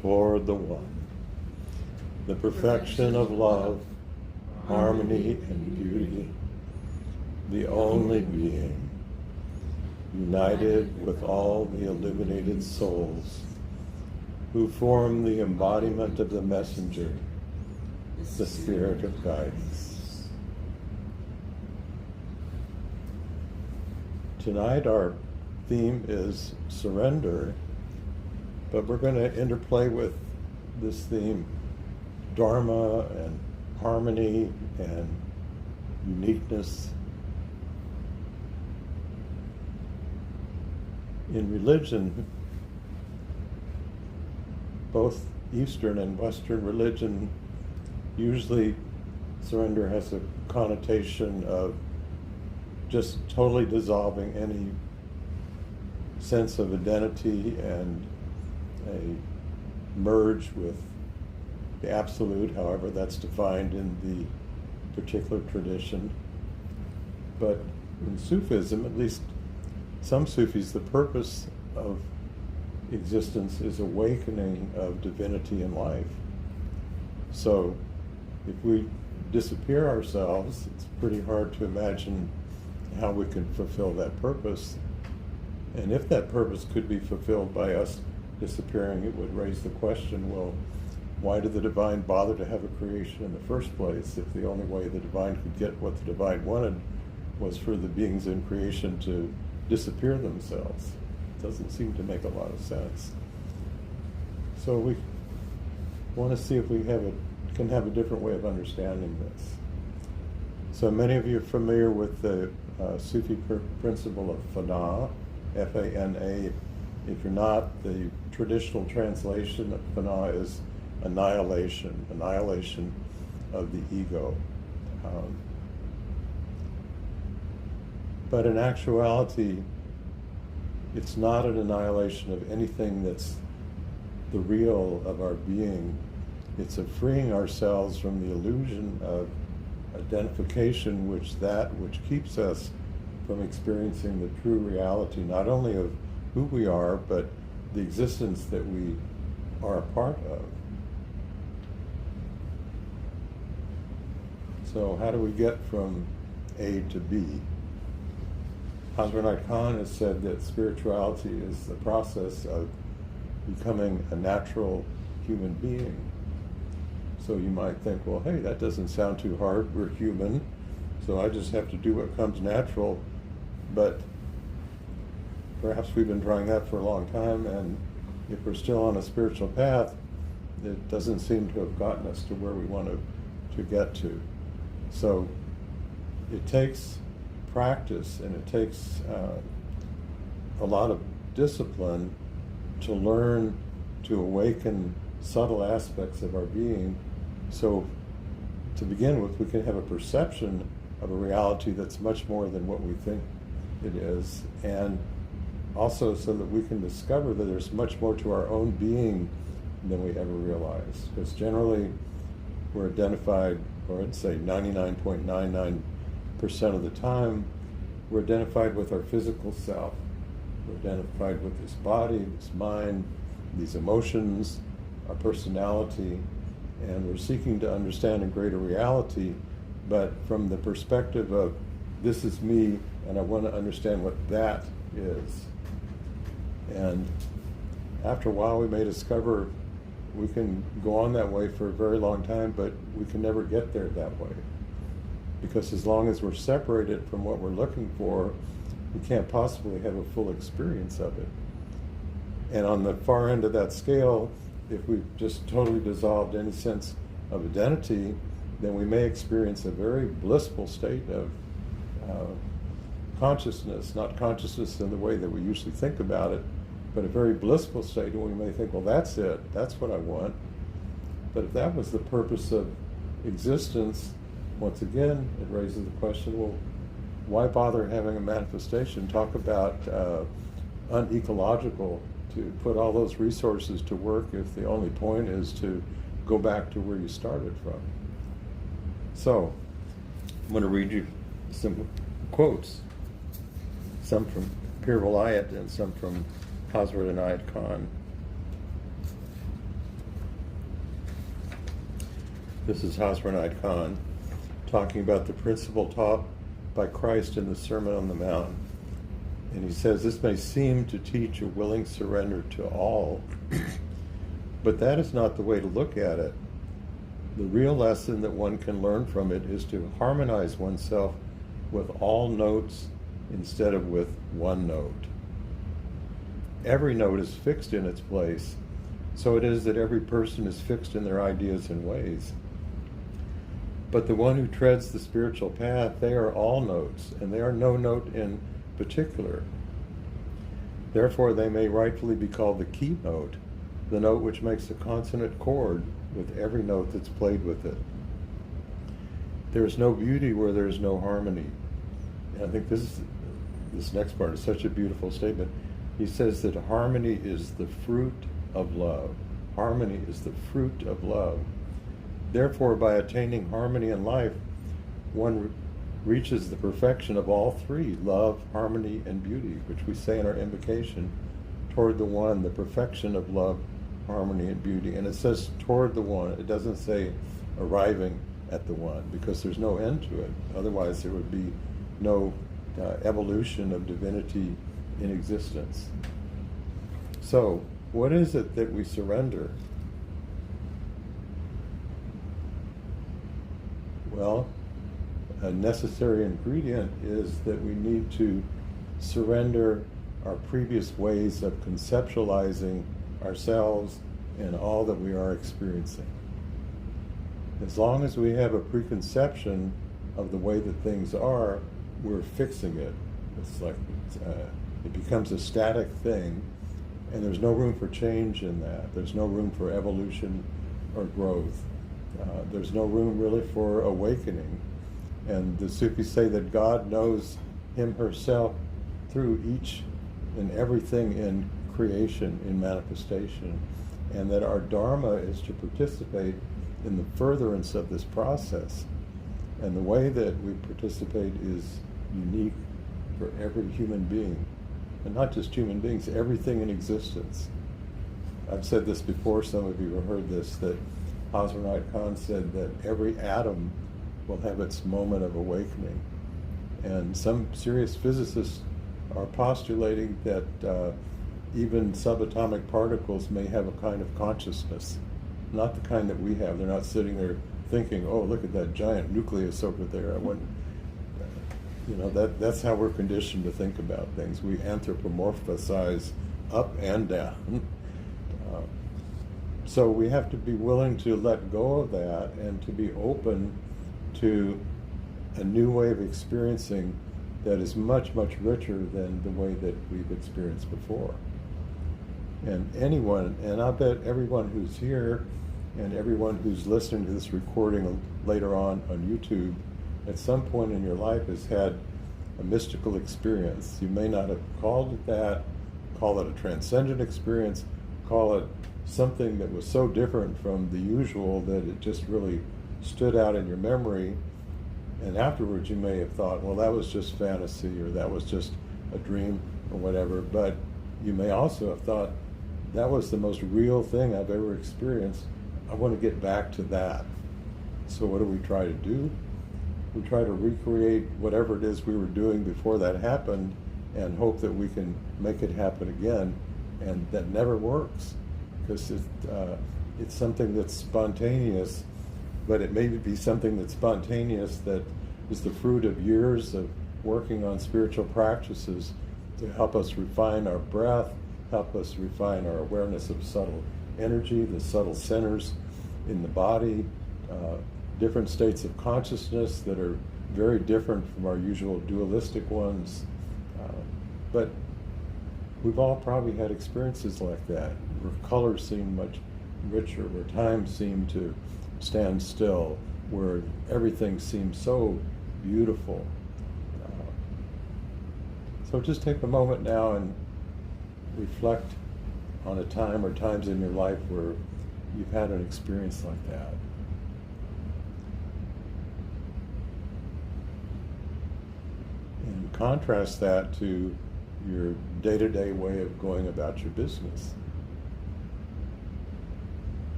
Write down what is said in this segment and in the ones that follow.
toward the one, the perfection of love, harmony, and beauty, the only being, united with all the illuminated souls who form the embodiment of the messenger, the spirit of guidance. Tonight our theme is surrender, but we're going to interplay with this theme Dharma and harmony and uniqueness. In religion, both Eastern and Western religion, usually surrender has a connotation of just totally dissolving any sense of identity and a merge with the absolute, however that's defined in the particular tradition. But in Sufism, at least some Sufis, the purpose of existence is awakening of divinity in life. So if we disappear ourselves, it's pretty hard to imagine how we can fulfill that purpose. And if that purpose could be fulfilled by us disappearing, it would raise the question, well, why did the divine bother to have a creation in the first place if the only way the divine could get what the divine wanted was for the beings in creation to disappear themselves? It doesn't seem to make a lot of sense. So we want to see if we can have a different way of understanding this. So many of you are familiar with the Sufi principle of fana, F-A-N-A. If you're not, the traditional translation of fana is annihilation of the ego. But in actuality, it's not an annihilation of anything that's the real of our being. It's a freeing ourselves from the illusion of identification, which keeps us from experiencing the true reality, not only of who we are, but the existence that we are a part of. So how do we get from A to B? Hazrat Khan has said that spirituality is the process of becoming a natural human being. So you might think, well, hey, that doesn't sound too hard. We're human, so I just have to do what comes natural. But perhaps we've been trying that for a long time, and if we're still on a spiritual path, it doesn't seem to have gotten us to where we want to get to. So it takes practice, and it takes a lot of discipline to learn to awaken subtle aspects of our being. So to begin with, we can have a perception of a reality that's much more than what we think it is, and also so that we can discover that there's much more to our own being than we ever realized. Because generally we're identified, or I'd say 99.99% of the time, we're identified with our physical self. We're identified with this body, this mind, these emotions, our personality, and we're seeking to understand a greater reality, but from the perspective of, this is me, and I want to understand what that is. And after a while, we may discover we can go on that way for a very long time, but we can never get there that way. Because as long as we're separated from what we're looking for, we can't possibly have a full experience of it. And on the far end of that scale, if we've just totally dissolved any sense of identity, then we may experience a very blissful state of consciousness, not consciousness in the way that we usually think about it, but a very blissful state, and we may think, well, that's it, that's what I want. But if that was the purpose of existence, once again, it raises the question, well, why bother having a manifestation? Talk about unecological, to put all those resources to work if the only point is to go back to where you started from. So, I'm going to read you some quotes, some from Pir Vilayat and some from Hazrat Inayat Khan. This is Hasranite Khan talking about the principle taught by Christ in the Sermon on the Mount. And he says, this may seem to teach a willing surrender to all, but that is not the way to look at it. The real lesson that one can learn from it is to harmonize oneself with all notes instead of with one note. Every note is fixed in its place, so it is that every person is fixed in their ideas and ways. But the one who treads the spiritual path, they are all notes, and they are no note in particular. Therefore, they may rightfully be called the keynote, the note which makes a consonant chord with every note that's played with it. There is no beauty where there is no harmony. And I think this next part is such a beautiful statement. He says that harmony is the fruit of love. Harmony is the fruit of love. Therefore, by attaining harmony in life, one reaches the perfection of all three, love, harmony, and beauty, which we say in our invocation, toward the one, the perfection of love, harmony, and beauty. And it says toward the one. It doesn't say arriving at the one, because there's no end to it. Otherwise, there would be no evolution of divinity in existence. So, what is it that we surrender? Well, a necessary ingredient is that we need to surrender our previous ways of conceptualizing ourselves and all that we are experiencing. As long as we have a preconception of the way that things are, we're fixing it. It's like it becomes a static thing, and there's no room for change in that. There's no room for evolution or growth. There's no room really for awakening. And the Sufis say that God knows him herself through each and everything in creation, in manifestation, and that our Dharma is to participate in the furtherance of this process. And the way that we participate is unique for every human being. And not just human beings, everything in existence. I've said this before, some of you have heard this, that Hasranite Khan said that every atom will have its moment of awakening. And some serious physicists are postulating that even subatomic particles may have a kind of consciousness, not the kind that we have. They're not sitting there thinking, oh, look at that giant nucleus over there. I wouldn't, that's how we're conditioned to think about things. We anthropomorphize up and down. So we have to be willing to let go of that and to be open to a new way of experiencing that is much, much richer than the way that we've experienced before. And anyone, and I bet everyone who's here and everyone who's listening to this recording later on YouTube, at some point in your life has had a mystical experience. You may not have called it that, call it a transcendent experience, call it something that was so different from the usual that it just really stood out in your memory. And afterwards you may have thought, well, that was just fantasy, or that was just a dream, or whatever. But you may also have thought, that was the most real thing I've ever experienced. I want to get back to that. So what do we try to do? We try to recreate whatever it is we were doing before that happened and hope that we can make it happen again. And that never works, because it's something that's spontaneous, but it may be something that's spontaneous that is the fruit of years of working on spiritual practices to help us refine our breath, help us refine our awareness of subtle energy, the subtle centers in the body, different states of consciousness that are very different from our usual dualistic ones. But we've all probably had experiences like that, where colors seem much richer, where time seemed to stand still, where everything seems so beautiful. So just take a moment now and reflect on a time or times in your life where you've had an experience like that. And contrast that to your day-to-day way of going about your business.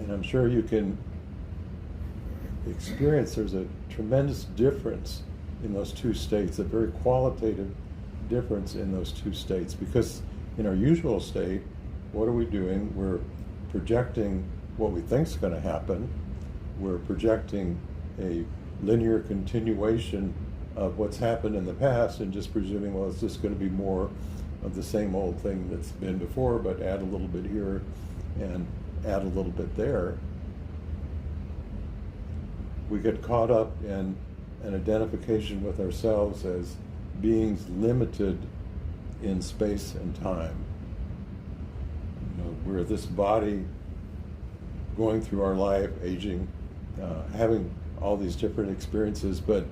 And I'm sure you can experience there's a tremendous difference in those two states, a very qualitative difference in those two states. Because in our usual state, what are we doing? We're projecting what we think is going to happen. We're projecting a linear continuation of what's happened in the past and just presuming, well, it's just going to be more of the same old thing that's been before, but add a little bit here and add a little bit there. We get caught up in an identification with ourselves as beings limited in space and time. You know, we're this body going through our life, aging, having all these different experiences, but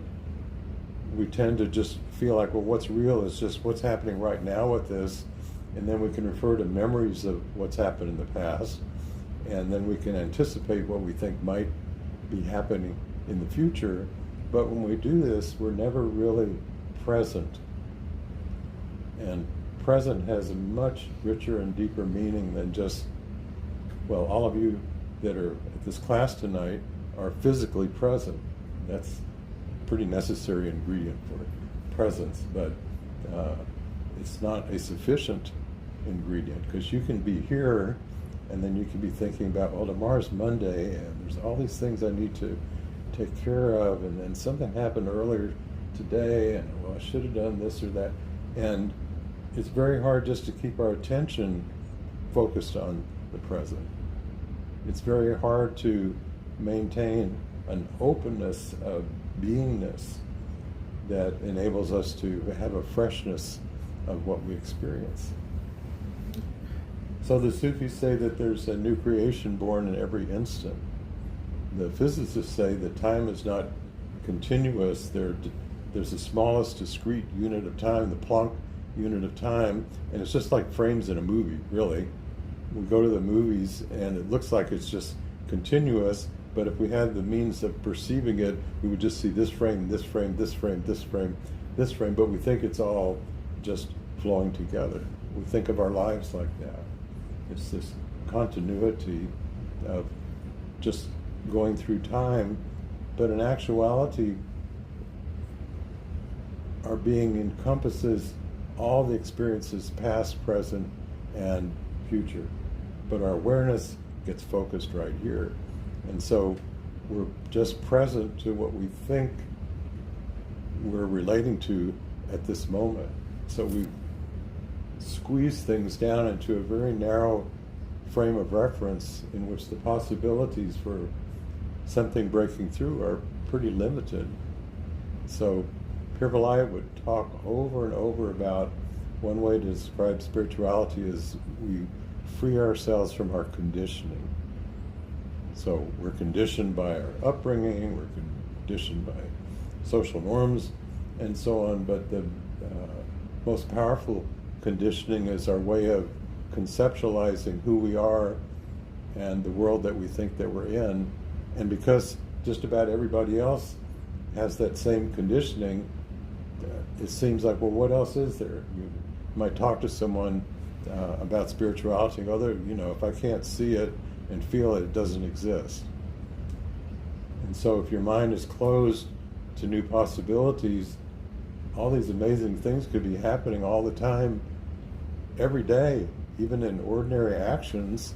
we tend to just feel like, well, what's real is just what's happening right now with this, and then we can refer to memories of what's happened in the past, and then we can anticipate what we think might be happening in the future. But when we do this, we're never really present. And present has a much richer and deeper meaning than just, well, all of you that are at this class tonight are physically present. That's a pretty necessary ingredient for presence, but it's not a sufficient ingredient, because you can be here and then you can be thinking about, well, tomorrow's Monday and there's all these things I need to take care of, and then something happened earlier today and, well, I should have done this or that. And it's very hard just to keep our attention focused on the present. It's very hard to maintain an openness of beingness that enables us to have a freshness of what we experience. So the Sufis say that there's a new creation born in every instant. The physicists say that time is not continuous. There's the smallest discrete unit of time, the Planck unit of time, and it's just like frames in a movie, really. We go to the movies and it looks like it's just continuous, but if we had the means of perceiving it, we would just see this frame, this frame, this frame, this frame, this frame, but we think it's all just flowing together. We think of our lives like that. It's this continuity of just going through time, but in actuality, our being encompasses all the experiences, past, present, and future. But our awareness gets focused right here. And so we're just present to what we think we're relating to at this moment. So we squeeze things down into a very narrow frame of reference in which the possibilities for something breaking through are pretty limited. So Pirvalaya would talk over and over about one way to describe spirituality is we free ourselves from our conditioning. So we're conditioned by our upbringing, we're conditioned by social norms, and so on, but the most powerful conditioning is our way of conceptualizing who we are and the world that we think that we're in. And because just about everybody else has that same conditioning, it seems like, well, what else is there? You might talk to someone about spirituality and go, you know, if I can't see it and feel it, it doesn't exist. And so if your mind is closed to new possibilities, all these amazing things could be happening all the time, every day, even in ordinary actions,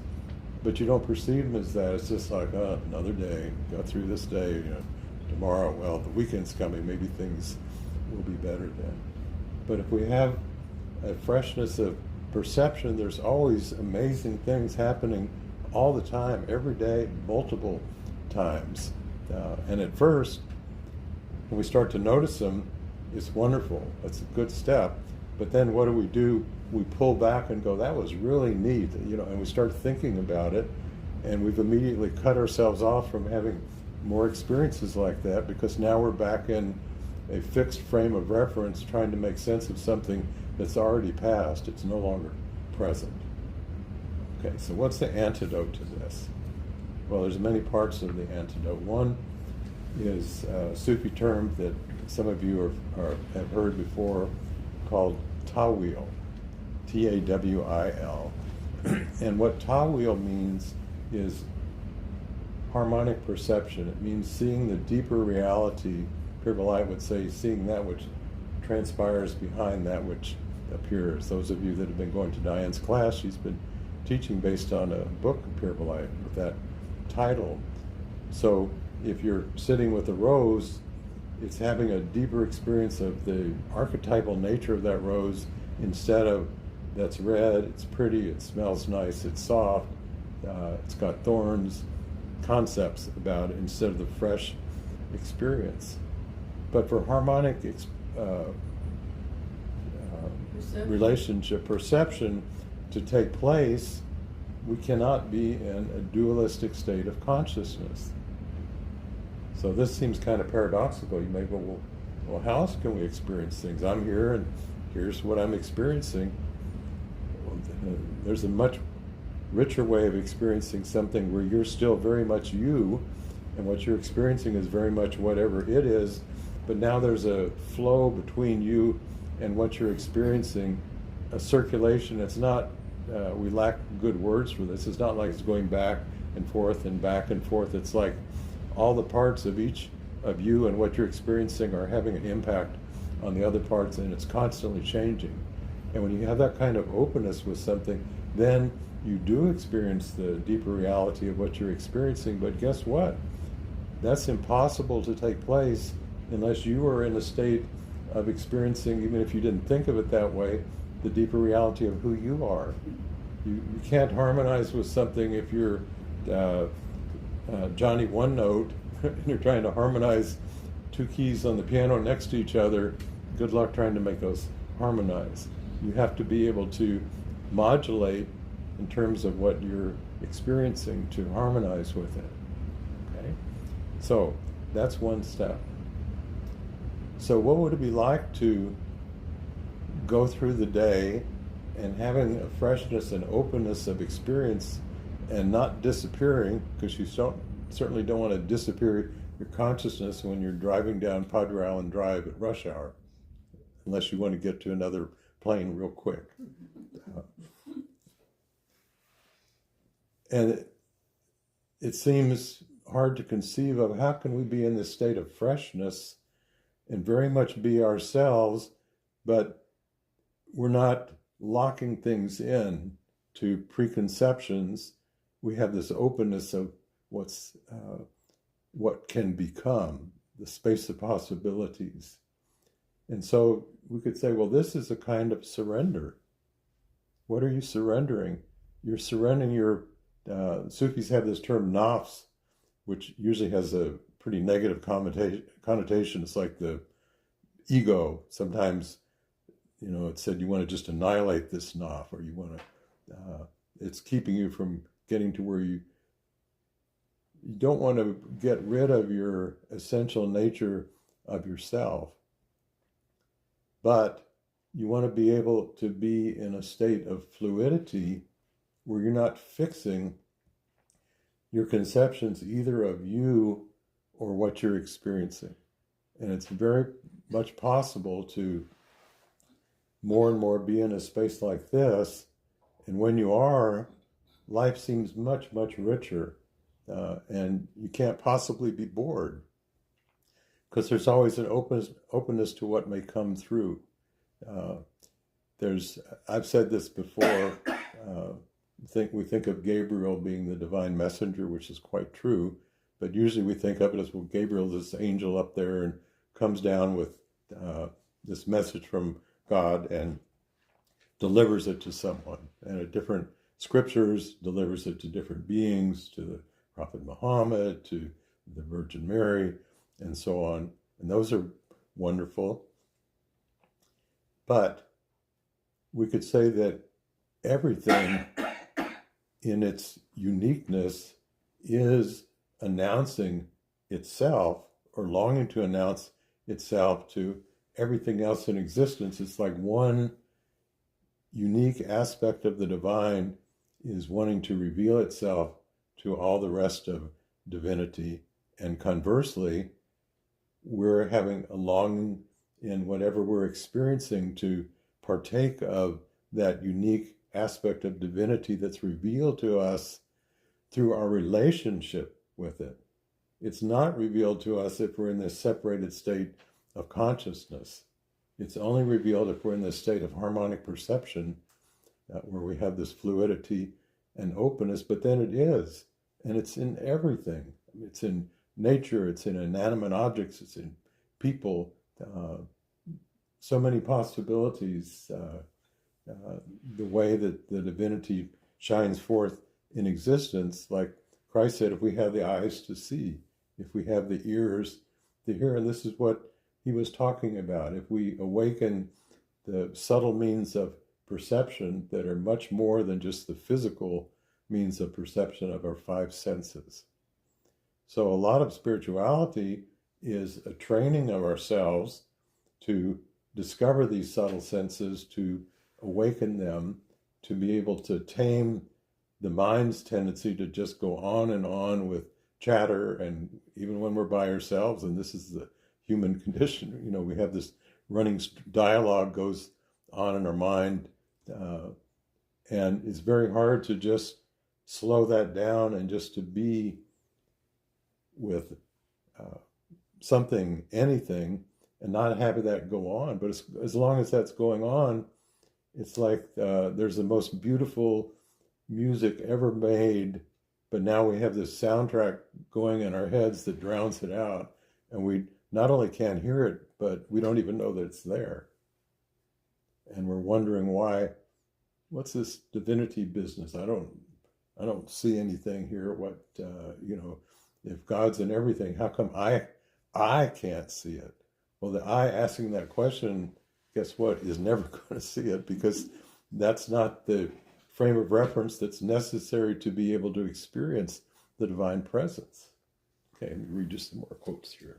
but you don't perceive them as that. It's just like, another day, go through this day, you know, tomorrow, well, the weekend's coming, maybe things will be better then. But if we have a freshness of perception, there's always amazing things happening all the time, every day, multiple times. And at first, when we start to notice them, it's wonderful. It's a good step. But then what do? We pull back and go, that was really neat, you know, and we start thinking about it, and we've immediately cut ourselves off from having more experiences like that, because now we're back in a fixed frame of reference trying to make sense of something that's already past. It's no longer present. Okay, so what's the antidote to this? Well, there's many parts of the antidote. One is a Sufi term that some of you have heard before called Tawil, Tawil. And what Tawil means is harmonic perception. It means seeing the deeper reality. Pure Light would say, seeing that which transpires behind that which appears. Those of you that have been going to Diane's class, she's been teaching based on a book, Pure Light, with that title. So if you're sitting with a rose, it's having a deeper experience of the archetypal nature of that rose, instead of that's red, it's pretty, it smells nice, it's soft, it's got thorns, concepts about it, instead of the fresh experience. But for harmonic relationship perception to take place, we cannot be in a dualistic state of consciousness. So this seems kind of paradoxical. You may go, well, how else can we experience things? I'm here and here's what I'm experiencing. There's a much richer way of experiencing something where you're still very much you, and what you're experiencing is very much whatever it is, but now there's a flow between you and what you're experiencing, a circulation. It's not, we lack good words for this, it's not like it's going back and forth and back and forth. It's like all the parts of each of you and what you're experiencing are having an impact on the other parts, and it's constantly changing. And when you have that kind of openness with something, then you do experience the deeper reality of what you're experiencing. But guess what? That's impossible to take place unless you are in a state of experiencing, even if you didn't think of it that way, the deeper reality of who you are. You can't harmonize with something if you're Johnny One Note and you're trying to harmonize two keys on the piano next to each other. Good luck trying to make those harmonize. You have to be able to modulate in terms of what you're experiencing to harmonize with it. Okay? So that's one step. So what would it be like to go through the day and having a freshness and openness of experience and not disappearing, because you certainly don't want to disappear your consciousness when you're driving down Padre Island Drive at rush hour, unless you want to get to another plane real quick. And it seems hard to conceive of how can we be in this state of freshness and very much be ourselves, but we're not locking things in to preconceptions. We have this openness of what can become, the space of possibilities. And so we could say, well, this is a kind of surrender. What are you surrendering? You're surrendering your, Sufis have this term nafs, which usually has a pretty negative connotation. It's like the ego. Sometimes, it's said you want to just annihilate this naf, or you want to, it's keeping you from getting to where you don't want to get rid of your essential nature of yourself, but you want to be able to be in a state of fluidity where you're not fixing your conceptions either of you or what you're experiencing. And it's very much possible to more and more be in a space like this. And when you are, life seems much, much richer. And you can't possibly be bored, because there's always an openness to what may come through. I've said this before, we think of Gabriel being the divine messenger, which is quite true, but usually we think of it as, well, Gabriel, this angel up there, and comes down with this message from God and delivers it to someone. And at different scriptures, delivers it to different beings, to the Prophet Muhammad, to the Virgin Mary, and so on. And those are wonderful. But we could say that everything in its uniqueness is announcing itself, or longing to announce itself to everything else in existence. It's like one unique aspect of the divine is wanting to reveal itself to all the rest of divinity. And conversely, we're having a longing in whatever we're experiencing to partake of that unique aspect of divinity that's revealed to us through our relationship with it. It's not revealed to us if we're in this separated state of consciousness. It's only revealed if we're in this state of harmonic perception, where we have this fluidity and openness, but then it is. And it's in everything. It's in nature, it's in inanimate objects, it's in people. So many possibilities. The way that the divinity shines forth in existence, like Christ said, if we have the eyes to see, if we have the ears to hear, and this is what he was talking about, if we awaken the subtle means of perception that are much more than just the physical means of perception of our five senses. So a lot of spirituality is a training of ourselves to discover these subtle senses, to awaken them, to be able to tame the mind's tendency to just go on and on with chatter, and even when we're by ourselves, and this is the human condition, we have this running dialogue goes on in our mind, and it's very hard to just slow that down and just to be with something, anything, and not having that go on. But as long as that's going on, it's like there's the most beautiful music ever made, but now we have this soundtrack going in our heads that drowns it out, and we not only can't hear it, but we don't even know that it's there. And we're wondering why, what's this divinity business? I don't see anything here. What, if God's in everything, how come I can't see it? Well, the I asking that question, guess what, is never going to see it, because that's not the frame of reference that's necessary to be able to experience the divine presence. Okay, let me read just some more quotes here.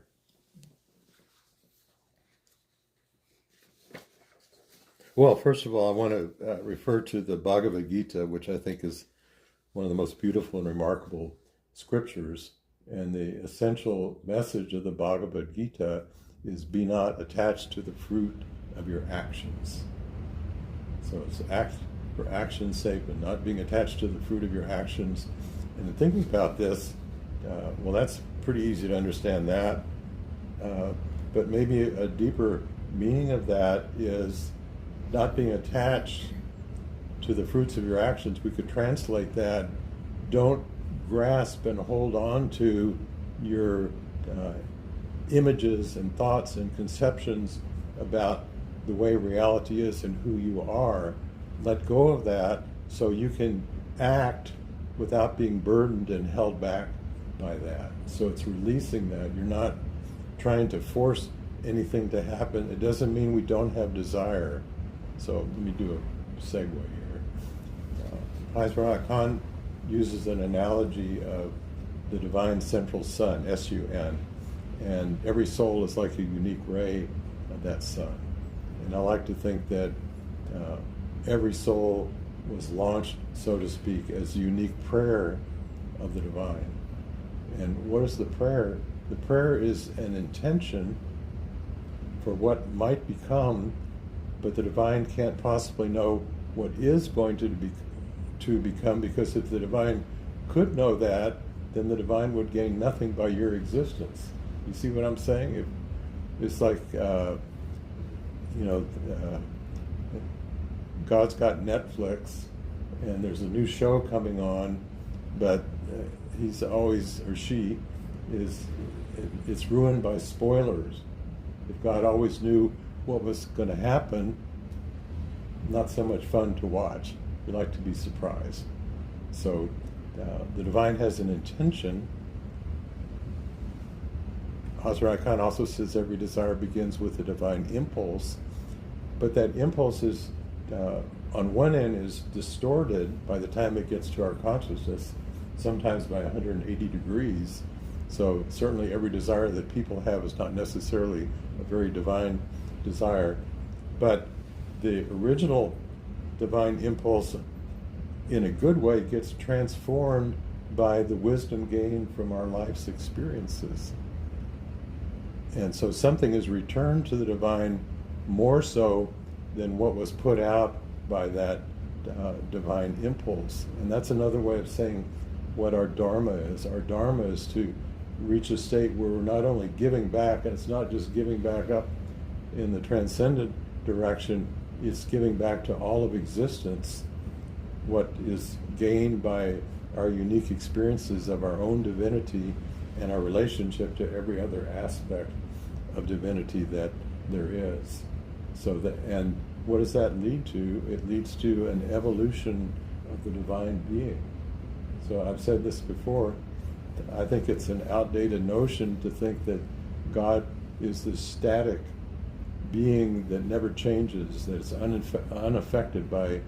Well, first of all, I want to refer to the Bhagavad Gita, which I think is one of the most beautiful and remarkable scriptures. And the essential message of the Bhagavad Gita is, be not attached to the fruit of your actions. So it's act for action's sake, but not being attached to the fruit of your actions. And thinking about this, well, that's pretty easy to understand that. But maybe a deeper meaning of that is not being attached to the fruits of your actions. We could translate that, don't grasp and hold on to your images and thoughts and conceptions about the way reality is and who you are. Let go of that so you can act without being burdened and held back by that. So it's releasing that. You're not trying to force anything to happen. It doesn't mean we don't have desire. So let me do a segue here. Hazrat Khan uses an analogy of the divine central sun, S-U-N, and every soul is like a unique ray of that sun. And I like to think that every soul was launched, so to speak, as a unique prayer of the divine. And what is the prayer? The prayer is an intention for what might become, but the divine can't possibly know what is going to become, because if the divine could know that, then the divine would gain nothing by your existence. You see what I'm saying? It's like, God's got Netflix, and there's a new show coming on, but he's always, or she, it's ruined by spoilers. If God always knew what was going to happen, not so much fun to watch. We like to be surprised. So the divine has an intention. Hazrat Khan also says every desire begins with a divine impulse, but that impulse is, on one end, is distorted by the time it gets to our consciousness, sometimes by 180 degrees. So certainly every desire that people have is not necessarily a very divine desire, but the original divine impulse, in a good way, gets transformed by the wisdom gained from our life's experiences. And so something is returned to the divine more so than what was put out by that divine impulse. And that's another way of saying what our Dharma is. Our Dharma is to reach a state where we're not only giving back, and it's not just giving back up in the transcendent direction, it's giving back to all of existence what is gained by our unique experiences of our own divinity and our relationship to every other aspect of divinity that there is. So that, and what does that lead to? It leads to an evolution of the divine being. So I've said this before, I think it's an outdated notion to think that God is this static being that never changes, that is unaffected by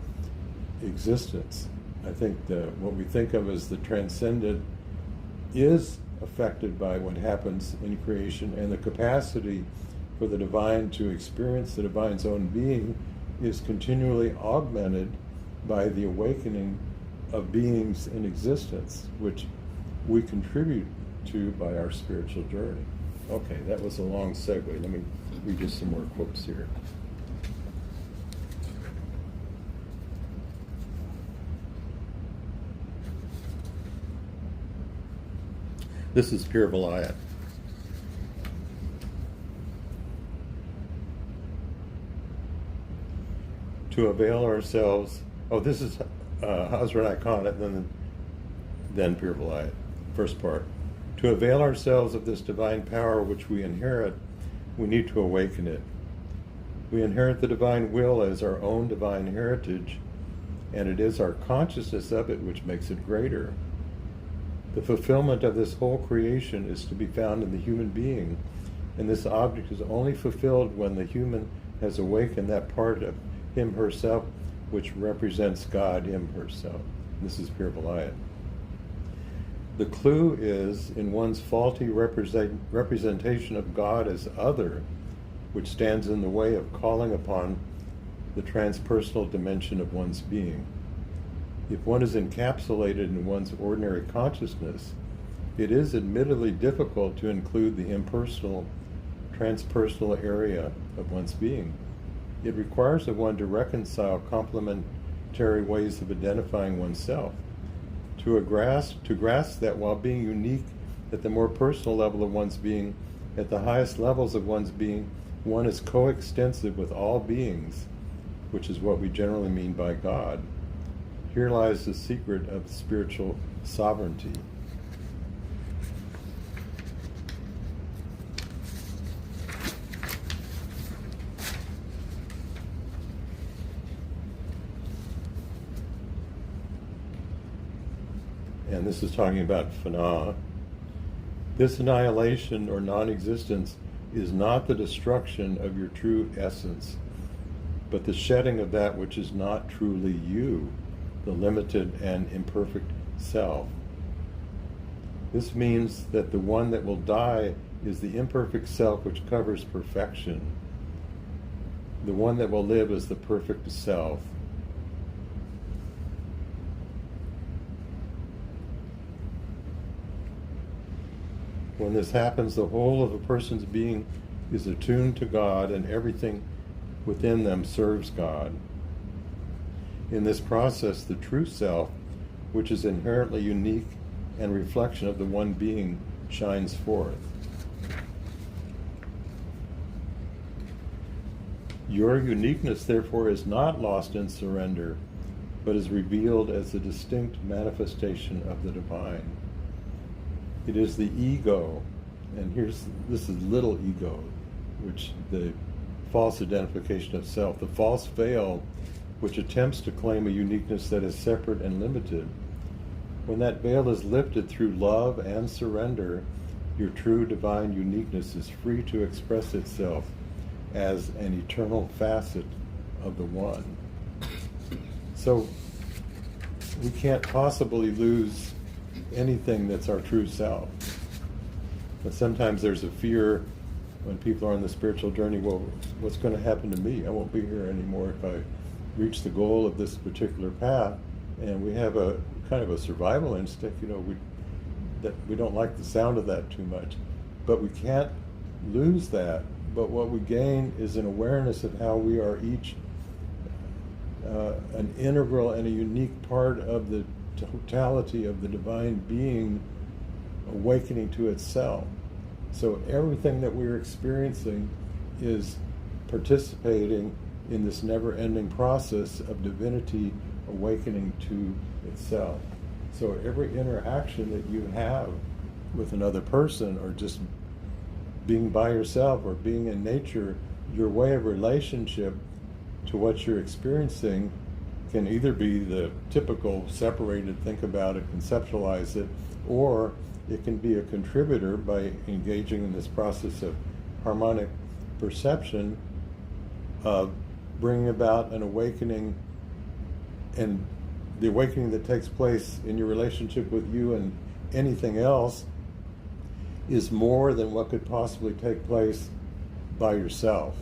existence. I think what we think of as the transcendent is affected by what happens in creation, and the capacity for the divine to experience the divine's own being is continually augmented by the awakening of beings in existence, which we contribute to by our spiritual journey. Okay, that was a long segue. Let me read you some more quotes here. This is Pir Vilayat. To avail ourselves, this is Hazrat Khan, and then Pir Vilayat. First part. To avail ourselves of this divine power which we inherit, we need to awaken it. We inherit the divine will as our own divine heritage, and it is our consciousness of it which makes it greater. The fulfillment of this whole creation is to be found in the human being, and this object is only fulfilled when the human has awakened that part of him herself which represents God, him herself. This is Pir Vilayat. The clue is in one's faulty representation of God as other, which stands in the way of calling upon the transpersonal dimension of one's being. If one is encapsulated in one's ordinary consciousness, it is admittedly difficult to include the impersonal, transpersonal area of one's being. It requires of one to reconcile complementary ways of identifying oneself, to grasp that while being unique at the more personal level of one's being, at the highest levels of one's being, one is coextensive with all beings, which is what we generally mean by God. Here lies the secret of spiritual sovereignty. And this is talking about fana. This annihilation or non-existence is not the destruction of your true essence, but the shedding of that which is not truly you, the limited and imperfect self. This means that the one that will die is the imperfect self which covers perfection. The one that will live is the perfect self. When this happens, the whole of a person's being is attuned to God, and everything within them serves God. In this process, the true self, which is inherently unique and reflection of the one being, shines forth. Your uniqueness, therefore, is not lost in surrender, but is revealed as a distinct manifestation of the divine. It is the ego, and this is little ego, which the false identification of self, the false veil, which attempts to claim a uniqueness that is separate and limited. When that veil is lifted through love and surrender, your true divine uniqueness is free to express itself as an eternal facet of the one. So we can't possibly lose anything that's our true self. But sometimes there's a fear when people are on the spiritual journey, well, what's going to happen to me? I won't be here anymore if I reach the goal of this particular path. And we have a kind of a survival instinct, we don't like the sound of that too much. But we can't lose that. But what we gain is an awareness of how we are each an integral and a unique part of the totality of the divine being awakening to itself. So everything that we're experiencing is participating in this never-ending process of divinity awakening to itself. So every interaction that you have with another person, or just being by yourself or being in nature, your way of relationship to what you're experiencing can either be the typical separated, think about it, conceptualize it, or it can be a contributor by engaging in this process of harmonic perception, of bringing about an awakening, and the awakening that takes place in your relationship with you and anything else is more than what could possibly take place by yourself.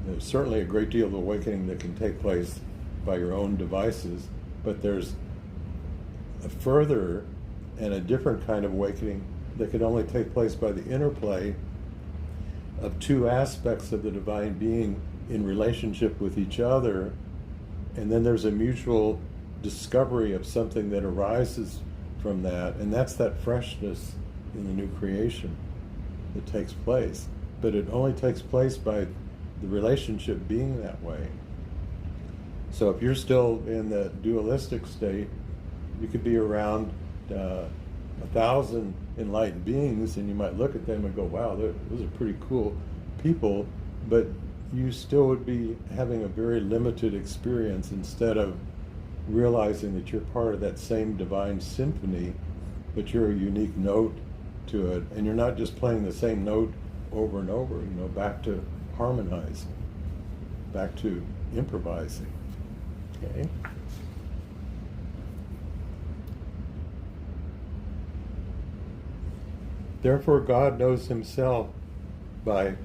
There's certainly a great deal of awakening that can take place by your own devices, but there's a further and a different kind of awakening that can only take place by the interplay of two aspects of the divine being in relationship with each other, and then there's a mutual discovery of something that arises from that, and that's that freshness in the new creation that takes place. But it only takes place by the relationship being that way. So if you're still in the dualistic state, you could be around 1,000 enlightened beings, and you might look at them and go, wow, those are pretty cool people, but you still would be having a very limited experience instead of realizing that you're part of that same divine symphony, but you're a unique note to it, and you're not just playing the same note over and over, back to harmonize, back to improvising. Okay? Therefore, God knows himself by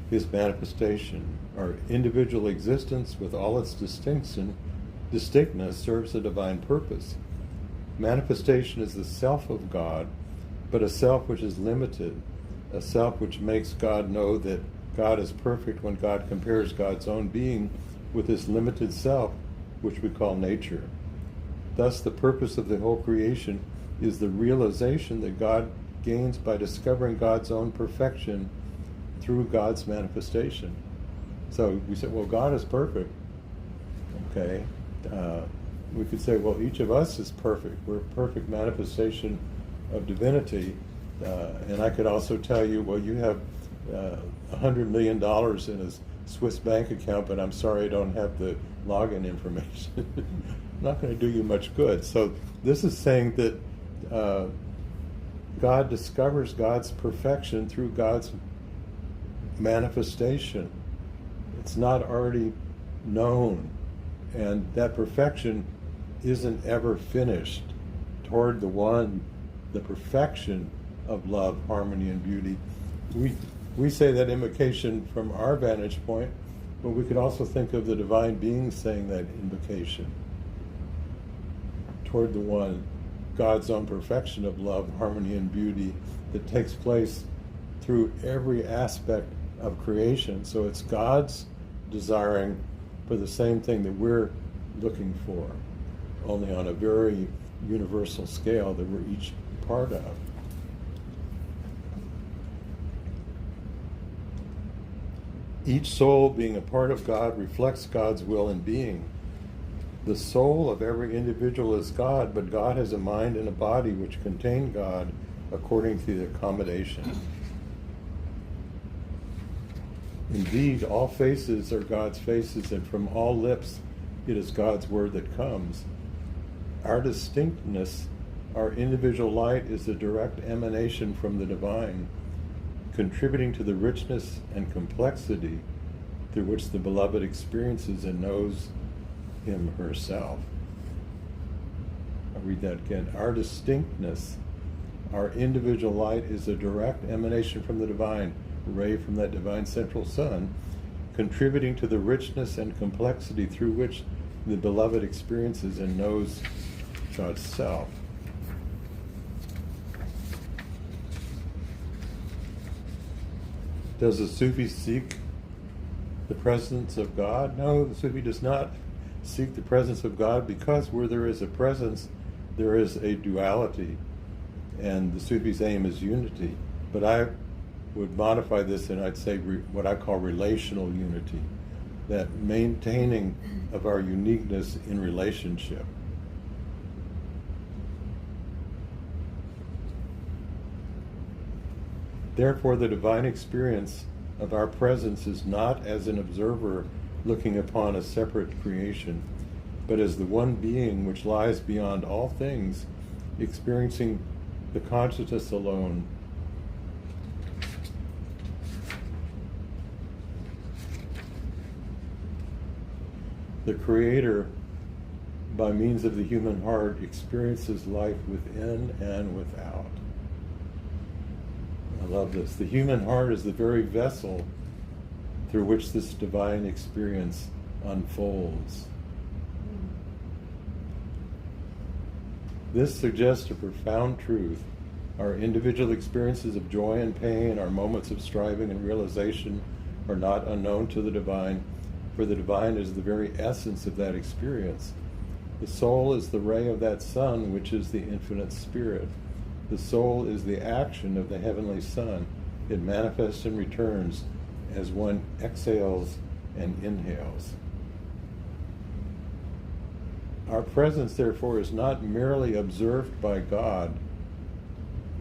his manifestation. Our individual existence with all its distinctness serves a divine purpose. Manifestation is the self of God, but a self which is limited, a self which makes God know that God is perfect when God compares God's own being with his limited self, which we call nature. Thus, the purpose of the whole creation is the realization that God gains by discovering God's own perfection through God's manifestation. So we say, well, God is perfect. Okay. We could say, well, each of us is perfect. We're a perfect manifestation of divinity. And I could also tell you, well, you have $100 million in a Swiss bank account, but I'm sorry I don't have the login information. Not going to do you much good. So this is saying that God discovers God's perfection through God's manifestation. It's not already known, and that perfection isn't ever finished toward the one, the perfection of love, harmony, and beauty. We say that invocation from our vantage point, but we could also think of the divine being saying that invocation toward the one, God's own perfection of love, harmony, and beauty that takes place through every aspect of creation. So it's God's desiring for the same thing that we're looking for, only on a very universal scale that we're each part of. Each soul, being a part of God, reflects God's will and being. The soul of every individual is God, but God has a mind and a body which contain God according to the accommodation. Indeed, all faces are God's faces, and from all lips it is God's word that comes. Our distinctness, our individual light, is a direct emanation from the divine, contributing to the richness and complexity through which the beloved experiences and knows him herself. I'll read that again. Our distinctness, our individual light, is a direct emanation from the divine, a ray from that divine central sun, contributing to the richness and complexity through which the beloved experiences and knows God's self. Does the Sufi seek the presence of God? No, the Sufi does not seek the presence of God, because where there is a presence, there is a duality. And the Sufi's aim is unity. But I would modify this and I'd say what I call relational unity, that maintaining of our uniqueness in relationship. Therefore, the divine experience of our presence is not as an observer looking upon a separate creation, but as the one being which lies beyond all things, experiencing the consciousness alone. The Creator, by means of the human heart, experiences life within and without. I love this. The human heart is the very vessel through which this divine experience unfolds. This suggests a profound truth. Our individual experiences of joy and pain, our moments of striving and realization are not unknown to the divine, for the divine is the very essence of that experience. The soul is the ray of that sun, which is the infinite spirit. The soul is the action of the heavenly sun. It manifests and returns as one exhales and inhales. Our presence, therefore, is not merely observed by God.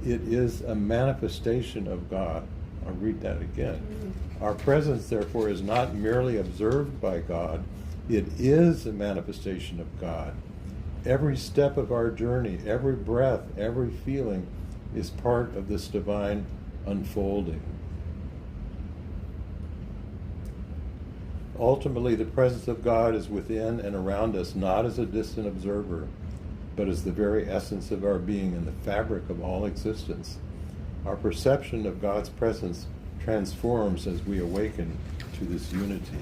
It is a manifestation of God. I'll read that again. Our presence, therefore, is not merely observed by God. It is a manifestation of God. Every step of our journey, every breath, every feeling is part of this divine unfolding. Ultimately, the presence of God is within and around us, not as a distant observer, but as the very essence of our being and the fabric of all existence. Our perception of God's presence transforms as we awaken to this unity.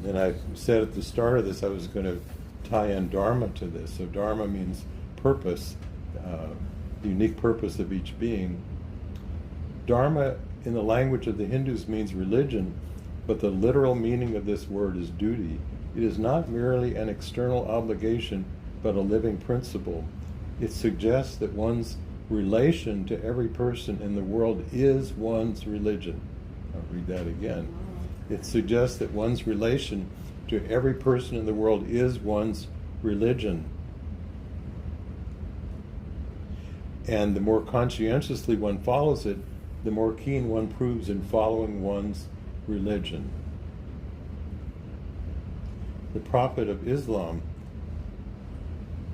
And I said at the start of this I was going to tie in Dharma to this. So Dharma means purpose, the unique purpose of each being. Dharma, in the language of the Hindus, means religion, but the literal meaning of this word is duty. It is not merely an external obligation, but a living principle. It suggests that one's relation to every person in the world is one's religion. I'll read that again. It suggests that one's relation to every person in the world is one's religion. And the more conscientiously one follows it, the more keen one proves in following one's religion. The Prophet of Islam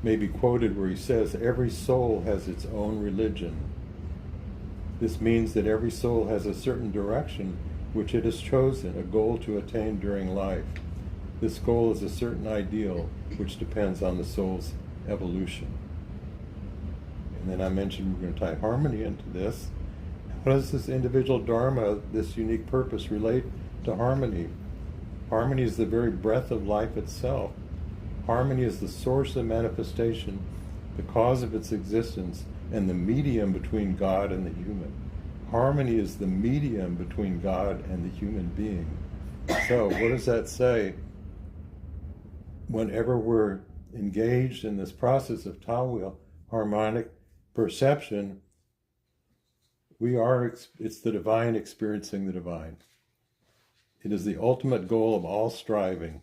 may be quoted where he says, "Every soul has its own religion." This means that every soul has a certain direction which it has chosen, a goal to attain during life. This goal is a certain ideal which depends on the soul's evolution. And then I mentioned we're going to tie harmony into this. How does this individual Dharma, this unique purpose, relate to harmony? Harmony is the very breath of life itself. Harmony is the source of manifestation, the cause of its existence, and the medium between God and the human. Harmony is the medium between God and the human being. So what does that say? Whenever we're engaged in this process of Tawil, harmonic perception, it's the divine experiencing the divine. It is the ultimate goal of all striving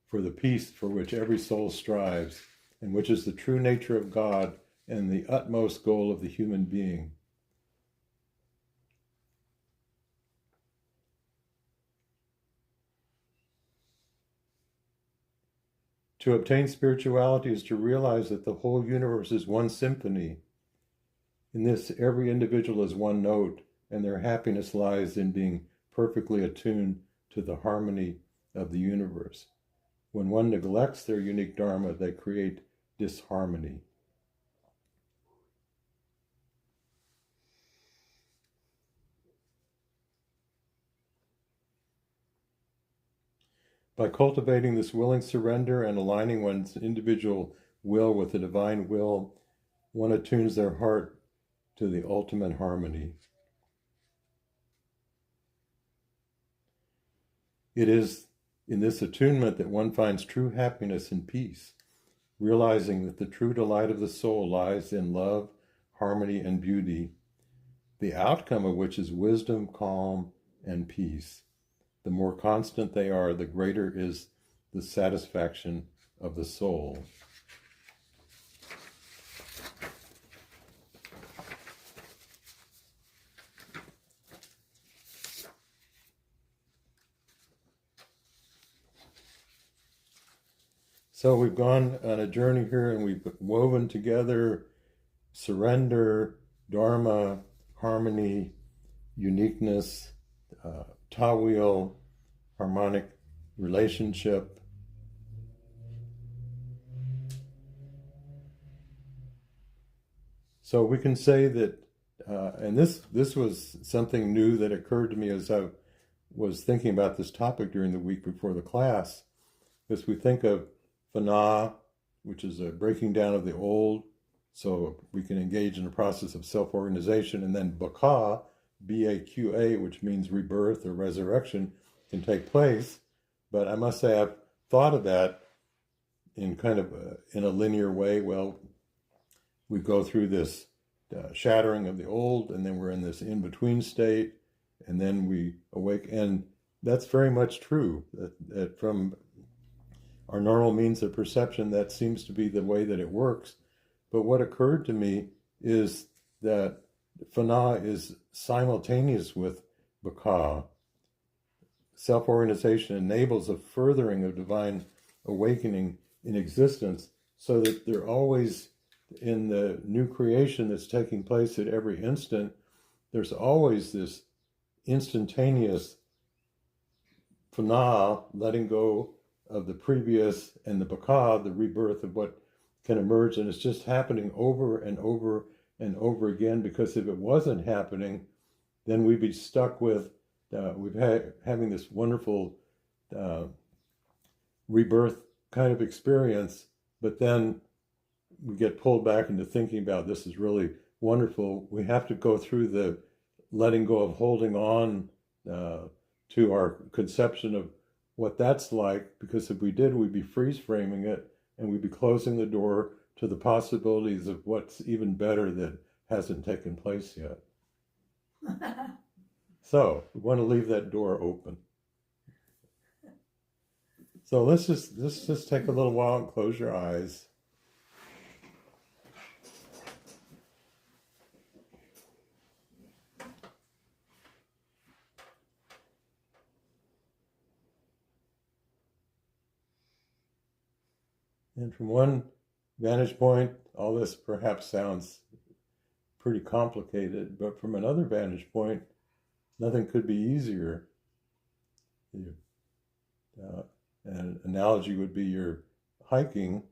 for the peace for which every soul strives, and which is the true nature of God and the utmost goal of the human being. To obtain spirituality is to realize that the whole universe is one symphony. In this, every individual is one note, and their happiness lies in being perfectly attuned to the harmony of the universe. When one neglects their unique Dharma, they create disharmony. By cultivating this willing surrender and aligning one's individual will with the divine will, one attunes their heart to the ultimate harmony. It is in this attunement that one finds true happiness and peace, realizing that the true delight of the soul lies in love, harmony, and beauty, the outcome of which is wisdom, calm, and peace. The more constant they are, the greater is the satisfaction of the soul. So we've gone on a journey here and we've woven together surrender, Dharma, harmony, uniqueness, ta-wheel, harmonic relationship. So we can say that, and this was something new that occurred to me as I was thinking about this topic during the week before the class, is we think of fana, which is a breaking down of the old, so we can engage in a process of self-organization, and then baka, B-A-Q-A, which means rebirth or resurrection, can take place. But I must say I've thought of that in kind of in a linear way. Well, we go through this shattering of the old, and then we're in this in-between state, and then we awake. And that's very much true, that from our normal means of perception, that seems to be the way that it works. But what occurred to me is that fana is simultaneous with baka. Self-organization enables a furthering of divine awakening in existence, so that they're always in the new creation that's taking place at every instant. There's always this instantaneous fana, letting go of the previous, and the baka, the rebirth of what can emerge, and it's just happening over and over and over again, because if it wasn't happening, then we'd be stuck with having this wonderful rebirth kind of experience, but then we get pulled back into thinking about this is really wonderful. We have to go through the letting go of holding on to our conception of what that's like, because if we did, we'd be freeze framing it, and we'd be closing the door to the possibilities of what's even better that hasn't taken place yet. So we want to leave that door open. So let's just take a little while and close your eyes. And from one vantage point, all this perhaps sounds pretty complicated, but from another vantage point, nothing could be easier. An analogy would be you're hiking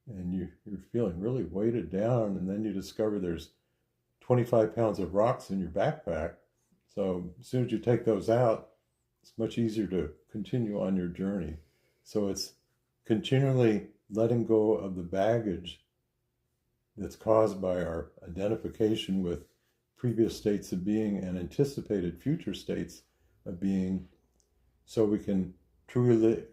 and you're feeling really weighted down, and then you discover there's 25 pounds of rocks in your backpack. So as soon as you take those out, it's much easier to continue on your journey. So it's continually letting go of the baggage that's caused by our identification with previous states of being and anticipated future states of being, so we can truly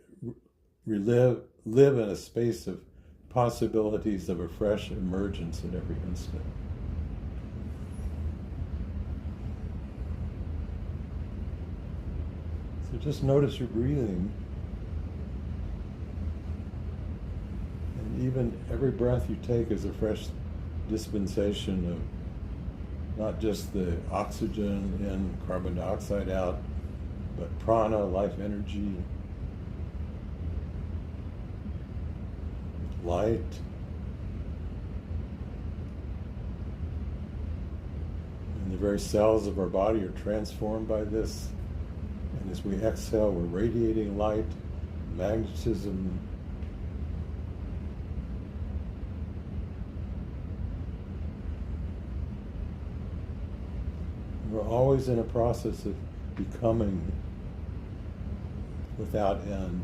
live in a space of possibilities of a fresh emergence at every instant. So just notice your breathing. And even every breath you take is a fresh dispensation of not just the oxygen in, carbon dioxide out, but prana, life energy, light, and the very cells of our body are transformed by this. And as we exhale, we're radiating light, magnetism. We're always in a process of becoming without end.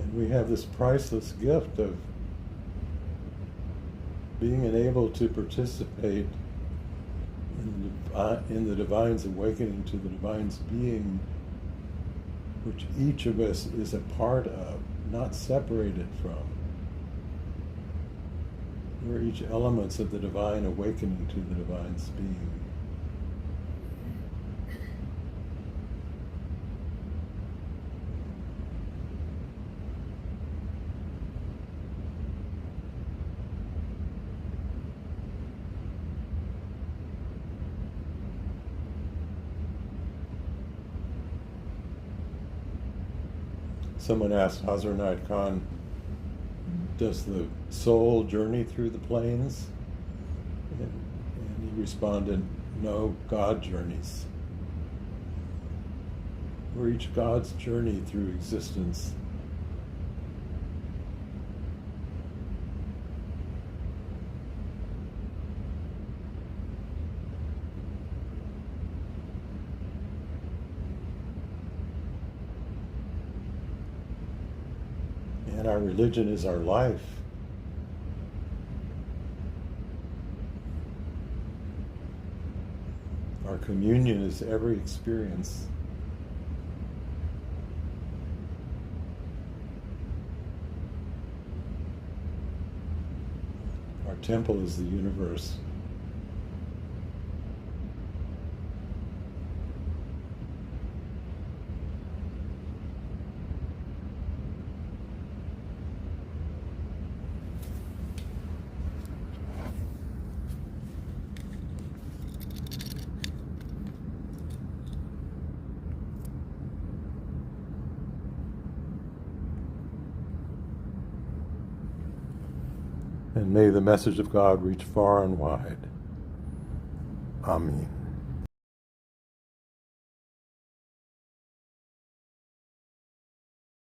And we have this priceless gift of being able to participate in the Divine's awakening to the Divine's being, which each of us is a part of, not separated from. We're each elements of the Divine awakening to the Divine's being. Someone asked Hazar Night Khan, does the soul journey through the planes? And he responded, no, God journeys. We're each God's journey through existence. And our religion is our life. Our communion is every experience. Our temple is the universe. And may the message of God reach far and wide. Amen.